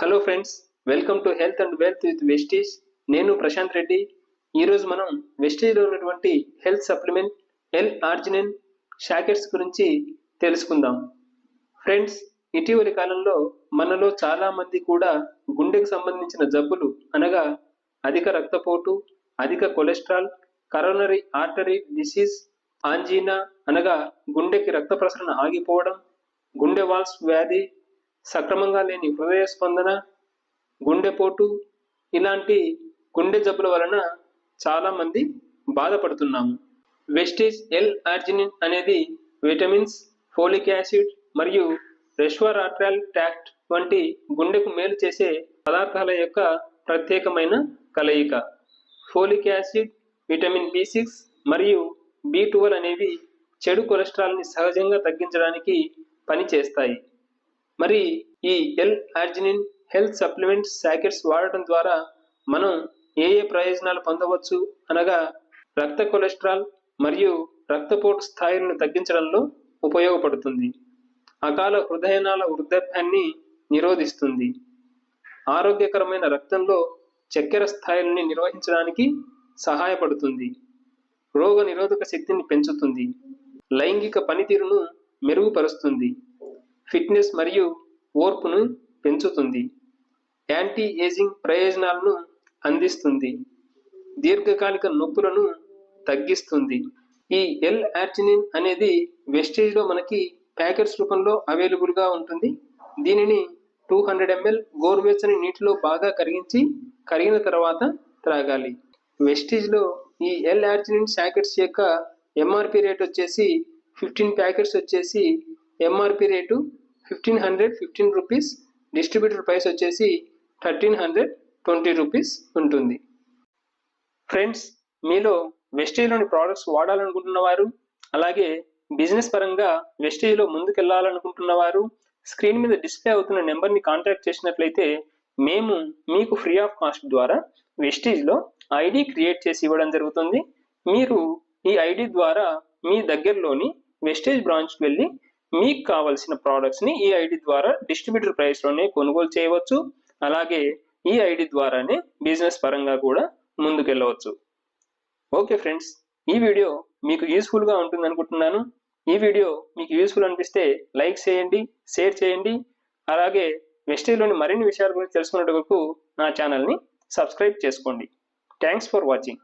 Hello friends, welcome to health and wealth with Vestige. నేను ప్రశాంత్ రెడ్డి. ఈరోజు మనం వెస్టీజ్లో ఉన్నటువంటి హెల్త్ సప్లిమెంట్ L-ఆర్జినిన్ షాకెట్స్ గురించి తెలుసుకుందాం. ఫ్రెండ్స్, ఇటీవలి కాలంలో మనలో చాలా మంది కూడా గుండెకు సంబంధించిన జబ్బులు అనగా అధిక రక్తపోటు, అధిక కొలెస్ట్రాల్, కరోనరీ ఆర్టరీ డిసీజ్, ఆంజీనా అనగా గుండెకి రక్త ప్రసరణ ఆగిపోవడం, గుండె వాల్స్ వ్యాధి, సక్రమంగా లేని హృదయ స్పందన, గుండెపోటు ఇలాంటి గుండె జబ్బుల వలన చాలా మంది బాధపడుతున్నాము. వెస్టీజ్ L-ఆర్జినిన్ అనేది విటమిన్స్, ఫోలిక్ యాసిడ్ మరియు రెస్వరాట్రల్ ట్రాక్ట్ వంటి గుండెకు మేలు చేసే పదార్థాల యొక్క ప్రత్యేకమైన కలయిక. ఫోలిక్ యాసిడ్, విటమిన్ B6 మరియు B12 అనేవి చెడు కొలెస్ట్రాల్ని సహజంగా తగ్గించడానికి పనిచేస్తాయి. మరి ఈ L-ఆర్జినిన్ హెల్త్ సప్లిమెంట్ షాకెట్స్ వాడటం ద్వారా మనం ఏ ప్రయోజనాలు పొందవచ్చు అనగా రక్త కొలెస్ట్రాల్ మరియు రక్తపోటు స్థాయిలను తగ్గించడంలో ఉపయోగపడుతుంది. అకాల హృదయనాళ వృద్ధాప్యాన్ని నిరోధిస్తుంది. ఆరోగ్యకరమైన రక్తంలో చక్కెర స్థాయిలని నిర్వహించడానికి సహాయపడుతుంది. రోగ నిరోధక శక్తిని పెంచుతుంది. లైంగిక పనితీరును మెరుగుపరుస్తుంది. ఫిట్నెస్ మరియు ఓర్పును పెంచుతుంది. యాంటీ ఏజింగ్ ప్రయోజనాలను అందిస్తుంది. దీర్ఘకాలిక నొప్పులను తగ్గిస్తుంది. ఈ L-ఆర్జినిన్ అనేది వెస్టీజ్లో మనకి ప్యాకెట్స్ రూపంలో అవైలబుల్గా ఉంటుంది. దీనిని 200 ml గోరువెచ్చని నీటిలో బాగా కరిగిన తర్వాత త్రాగాలి. వెస్టీజ్లో ఈ L-ఆర్జినిన్ షాకెట్స్ యొక్క MRP రేట్ వచ్చేసి 15 ప్యాకెట్స్ వచ్చేసి MRP rate 1515 rupees, distributor price వచ్చేసి 1320 రూపీస్ ఉంటుంది. ఫ్రెండ్స్, మీలో వెస్టీజ్లోని ప్రోడక్ట్స్ వాడాలనుకుంటున్న వారు, అలాగే బిజినెస్ పరంగా వెస్టీజ్లో ముందుకెళ్లాలనుకుంటున్న వారు స్క్రీన్ మీద డిస్ప్లే అవుతున్న నెంబర్ని కాంటాక్ట్ చేసినట్లయితే మేము మీకు ఫ్రీ ఆఫ్ కాస్ట్ ద్వారా వెస్టీజ్లో ఐడి క్రియేట్ చేసి ఇవ్వడం జరుగుతుంది. మీరు ఈ ఐడి ద్వారా మీ దగ్గరలోని వెస్టీజ్ బ్రాంచ్కి వెళ్ళి మీకు కావాల్సిన ప్రోడక్ట్స్ని ఈ ఐడి ద్వారా డిస్ట్రిబ్యూటర్ ప్రైస్లోనే కొనుగోలు చేయవచ్చు. అలాగే ఈ ఐడి ద్వారానే బిజినెస్ పరంగా కూడా ముందుకెళ్ళవచ్చు. ఓకే ఫ్రెండ్స్, ఈ వీడియో మీకు యూస్ఫుల్గా ఉంటుంది అనుకుంటున్నాను. ఈ వీడియో మీకు యూస్ఫుల్ అనిపిస్తే లైక్ చేయండి, షేర్ చేయండి. అలాగే వెస్టీజ్లోని మరిన్ని విషయాల గురించి తెలుసుకునేందుకు నా ఛానల్ని సబ్స్క్రైబ్ చేసుకోండి. Thanks for watching.